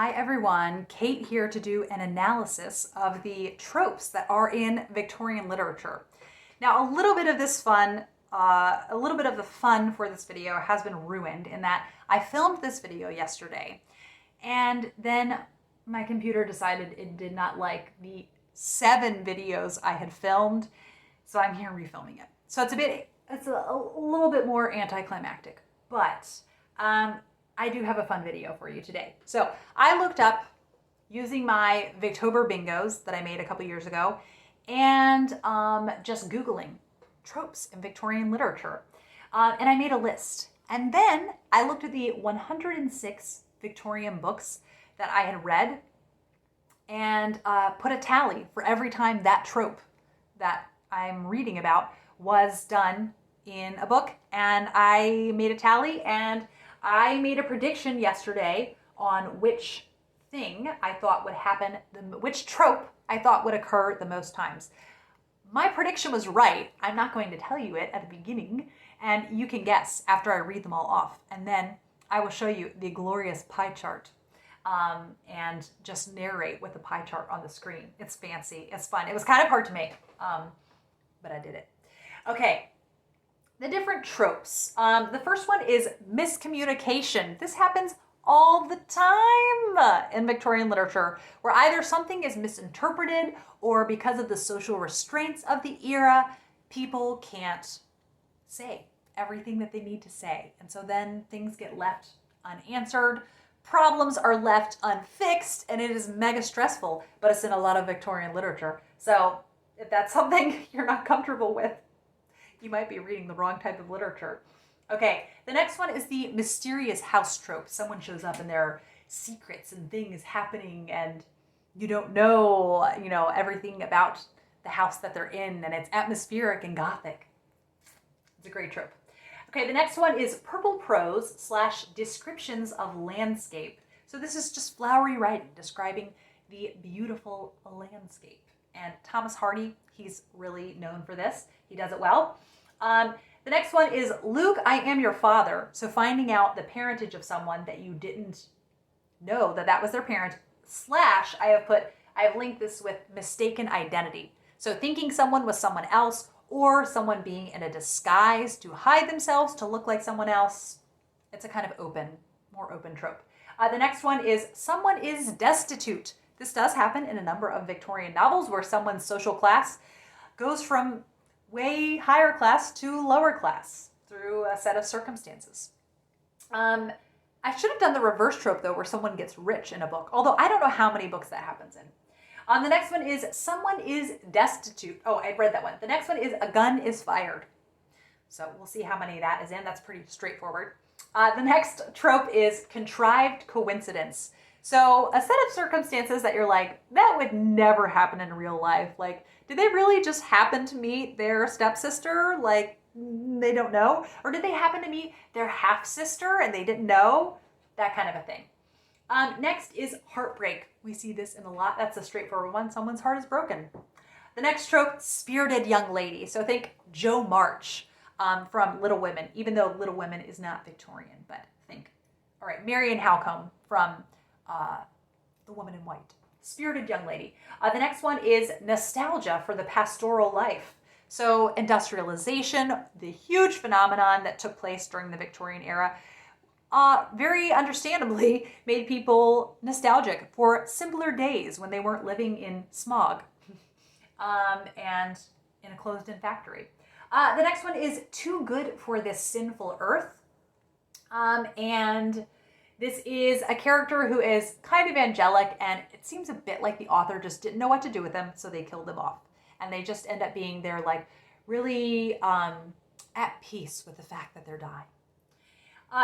Hi everyone, Kate here to do an analysis of the tropes that are in Victorian literature. Now, a little bit of the fun for this video has been ruined in that I filmed this video yesterday and then my computer decided it did not like the 7 videos I had filmed, so I'm here refilming it. So it's a little bit more anticlimactic, but I do have a fun video for you today. So I looked up using my Victober bingos that I made a couple years ago and just Googling tropes in Victorian literature. And I made a list. And then I looked at the 106 Victorian books that I had read and put a tally for every time that trope that I'm reading about was done in a book. And I made a tally and I made a prediction yesterday on which thing I thought would happen, which trope I thought would occur the most times. My prediction was right. I'm not going to tell you it at the beginning, and you can guess after I read them all off. And then I will show you the glorious pie chart and just narrate with the pie chart on the screen. It's fancy. It's fun. It was kind of hard to make, but I did it. Okay. The different tropes. The first one is miscommunication. This happens all the time in Victorian literature, where either something is misinterpreted or because of the social restraints of the era, people can't say everything that they need to say. And so then things get left unanswered, problems are left unfixed, and it is mega stressful, but it's in a lot of Victorian literature. So if that's something you're not comfortable with, you might be reading the wrong type of literature. Okay, the next one is the mysterious house trope. Someone shows up and there are secrets and things happening and you don't know, everything about the house that they're in, and it's atmospheric and gothic. It's a great trope. Okay, the next one is purple prose / descriptions of landscape. So this is just flowery writing describing the beautiful landscape. And Thomas Hardy, he's really known for this. He does it well. The next one is Luke, I am your father. So finding out the parentage of someone that you didn't know that was their parent, / I have linked this with mistaken identity. So thinking someone was someone else or someone being in a disguise to hide themselves to look like someone else. It's a kind of more open trope. The next one is someone is destitute. This does happen in a number of Victorian novels where someone's social class goes from way higher class to lower class through a set of circumstances. I should have done the reverse trope though, where someone gets rich in a book, although I don't know how many books that happens in. The next one is someone is destitute. Oh, I read that one. The next one is a gun is fired. So we'll see how many that is in. That's pretty straightforward. The next trope is contrived coincidence. So a set of circumstances that you're like, that would never happen in real life. Like, did they really just happen to meet their stepsister? Like, they don't know? Or did they happen to meet their half-sister and they didn't know? That kind of a thing. Next is heartbreak. We see this in a lot. That's a straightforward one. Someone's heart is broken. The next trope, spirited young lady. So think Jo March from Little Women, even though Little Women is not Victorian, but think, all right, Marian Halcombe from The Woman in White. Spirited young lady. The next one is nostalgia for the pastoral life. So industrialization, the huge phenomenon that took place during the Victorian era, very understandably made people nostalgic for simpler days when they weren't living in smog and in a closed-in factory. The next one is too good for this sinful earth. And this is a character who is kind of angelic, and it seems a bit like the author just didn't know what to do with them, so they killed them off. And they just end up being there, like, really at peace with the fact that they're dying.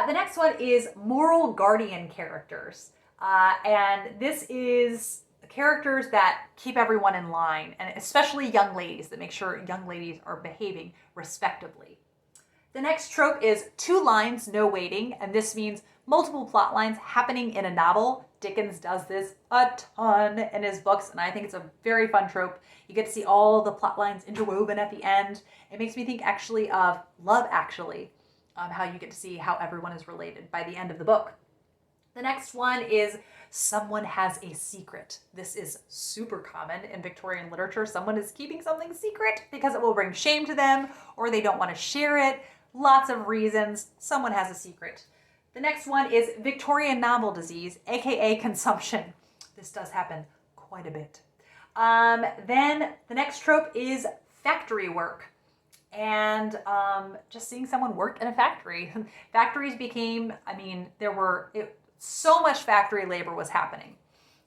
The next one is moral guardian characters. And this is characters that keep everyone in line, and especially young ladies, that make sure young ladies are behaving respectably. The next trope is 2 lines, no waiting, and this means multiple plot lines happening in a novel. Dickens does this a ton in his books, and I think it's a very fun trope. You get to see all the plot lines interwoven at the end. It makes me think actually of Love Actually, how you get to see how everyone is related by the end of the book. The next one is someone has a secret. This is super common in Victorian literature. Someone is keeping something secret because it will bring shame to them or they don't want to share it. Lots of reasons. Someone has a secret. The next one is Victorian novel disease, aka consumption. This does happen quite a bit. Then the next trope is factory work. And just seeing someone work in a factory. Factories became, so much factory labor was happening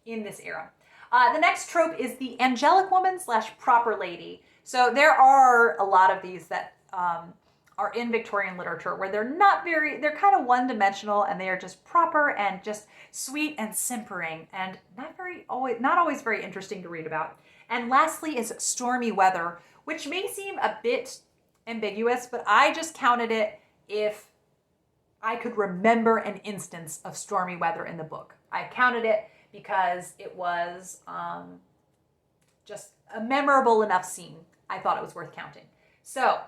in this era. The next trope is the angelic woman / proper lady. So there are a lot of these that are in Victorian literature where they're kind of one-dimensional and they are just proper and just sweet and simpering and not always very interesting to read about. And lastly is Stormy Weather, which may seem a bit ambiguous, but I just counted it if I could remember an instance of stormy weather in the book. I counted it because it was just a memorable enough scene. I thought it was worth counting. So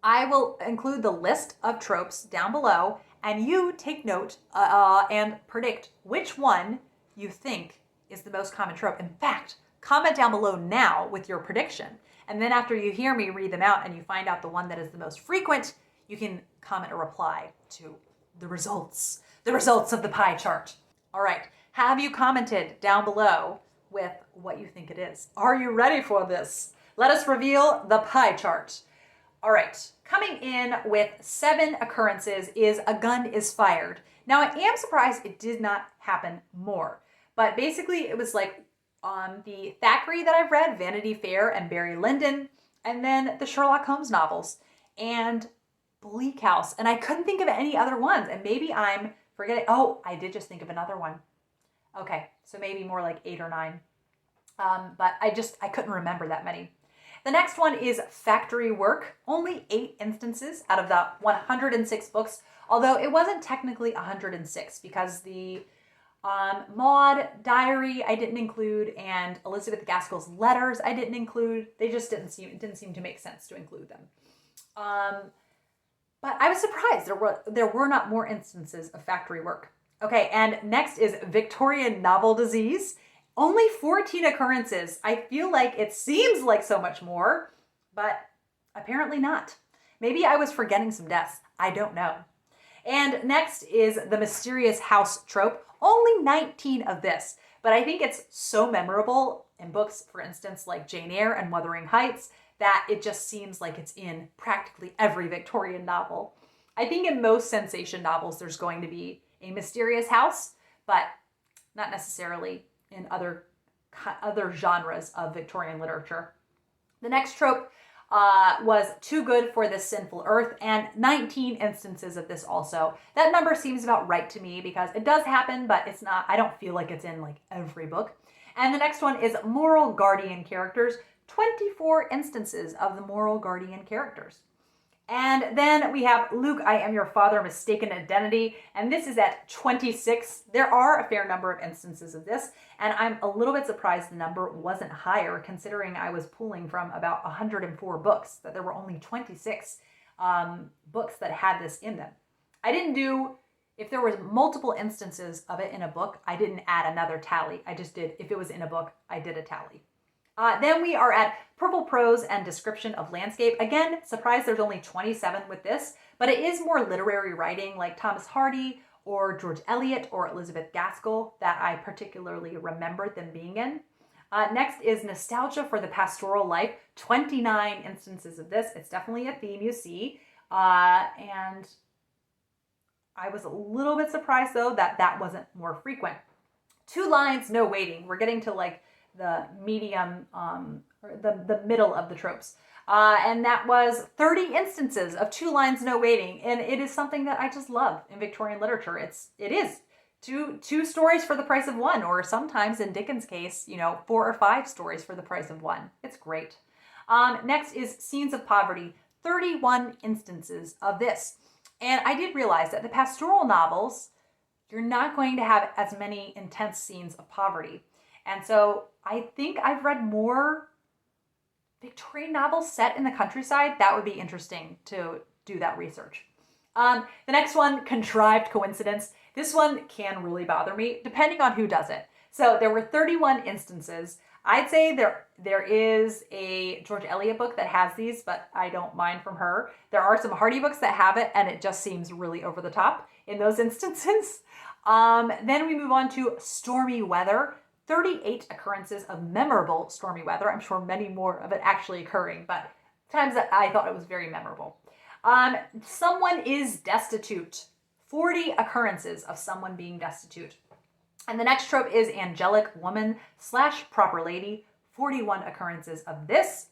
I will include the list of tropes down below, and you take note and predict which one you think is the most common trope. In fact, comment down below now with your prediction. And then after you hear me read them out and you find out the one that is the most frequent, you can comment a reply to the results of the pie chart. All right, have you commented down below with what you think it is? Are you ready for this? Let us reveal the pie chart. All right, coming in with 7 occurrences is a gun is fired. Now I am surprised it did not happen more, but basically it was like the Thackeray that I've read, Vanity Fair and Barry Lyndon, and then the Sherlock Holmes novels and Bleak House. And I couldn't think of any other ones. And maybe I'm forgetting. Oh, I did just think of another one. Okay, so maybe more like 8 or 9. But I couldn't remember that many. The next one is factory work. Only 8 instances out of the 106 books, although it wasn't technically 106 because the Maud diary I didn't include, and Elizabeth Gaskell's letters I didn't include. They just didn't seem to make sense to include them. But I was surprised there were not more instances of factory work. Okay, and next is Victorian novel disease. Only 14 occurrences. I feel like it seems like so much more, but apparently not. Maybe I was forgetting some deaths. I don't know. And next is the mysterious house trope. Only 19 of this, but I think it's so memorable in books, for instance, like Jane Eyre and Wuthering Heights, that it just seems like it's in practically every Victorian novel. I think in most sensation novels, there's going to be a mysterious house, but not necessarily in other genres of Victorian literature. The next trope was too good for this Sinful Earth, and 19 instances of this also. That number seems about right to me because it does happen, but it's not, I don't feel like it's in like every book. And the next one is moral guardian characters, 24 instances of the moral guardian characters. And then we have Luke, I am your father, mistaken identity. And this is at 26. There are a fair number of instances of this. And I'm a little bit surprised the number wasn't higher, considering I was pulling from about 104 books, that there were only 26 books that had this in them. I didn't do, if there was multiple instances of it in a book, I didn't add another tally. I just did, if it was in a book, I did a tally. Then we are at purple prose and description of landscape. Again, surprised there's only 27 with this, but it is more literary writing like Thomas Hardy or George Eliot or Elizabeth Gaskell that I particularly remembered them being in. Next is nostalgia for the pastoral life. 29 instances of this. It's definitely a theme you see. And I was a little bit surprised though that wasn't more frequent. 2 lines, no waiting. We're getting to like the medium, or the middle of the tropes. And that was 30 instances of 2 lines, no waiting. And it is something that I just love in Victorian literature. It is two stories for the price of 1, or sometimes in Dickens' case, 4 or 5 stories for the price of 1. It's great. Next is scenes of poverty, 31 instances of this. And I did realize that the pastoral novels, you're not going to have as many intense scenes of poverty. And so I think I've read more Victorian novels set in the countryside. That would be interesting to do that research. The next one, Contrived Coincidence. This one can really bother me, depending on who does it. So there were 31 instances. I'd say there is a George Eliot book that has these, but I don't mind from her. There are some Hardy books that have it, and it just seems really over the top in those instances. Then we move on to Stormy Weather. 38 occurrences of memorable stormy weather. I'm sure many more of it actually occurring, but times that I thought it was very memorable. Someone is destitute. 40 occurrences of someone being destitute. And the next trope is angelic woman / proper lady. 41 occurrences of this.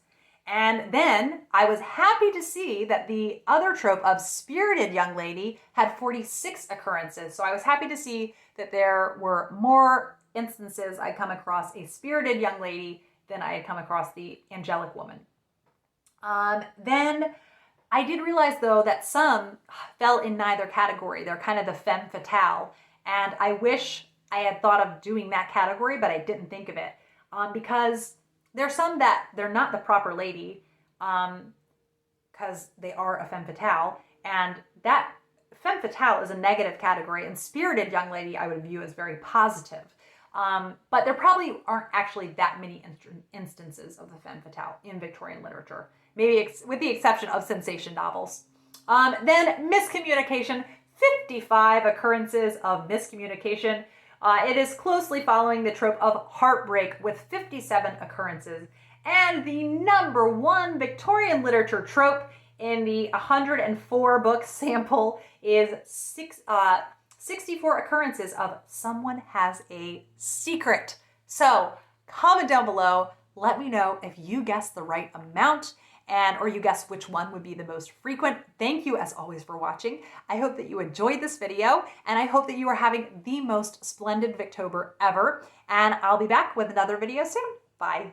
And then I was happy to see that the other trope of spirited young lady had 46 occurrences. So I was happy to see that there were more instances I come across a spirited young lady than I had come across the angelic woman. Then I did realize, though, that some fell in neither category. They're kind of the femme fatale. And I wish I had thought of doing that category, but I didn't think of it. Because there's some that they're not the proper lady, because they are a femme fatale. And that femme fatale is a negative category, and spirited young lady I would view as very positive. But there probably aren't actually that many instances of the femme fatale in Victorian literature, maybe with the exception of sensation novels. Then miscommunication, 55 occurrences of miscommunication. It is closely following the trope of heartbreak with 57 occurrences. And the number one Victorian literature trope in the 104 book sample is 64 occurrences of someone has a secret. So comment down below, let me know if you guessed the right amount or you guessed which one would be the most frequent. Thank you as always for watching. I hope that you enjoyed this video, and I hope that you are having the most splendid Victober ever. And I'll be back with another video soon. Bye.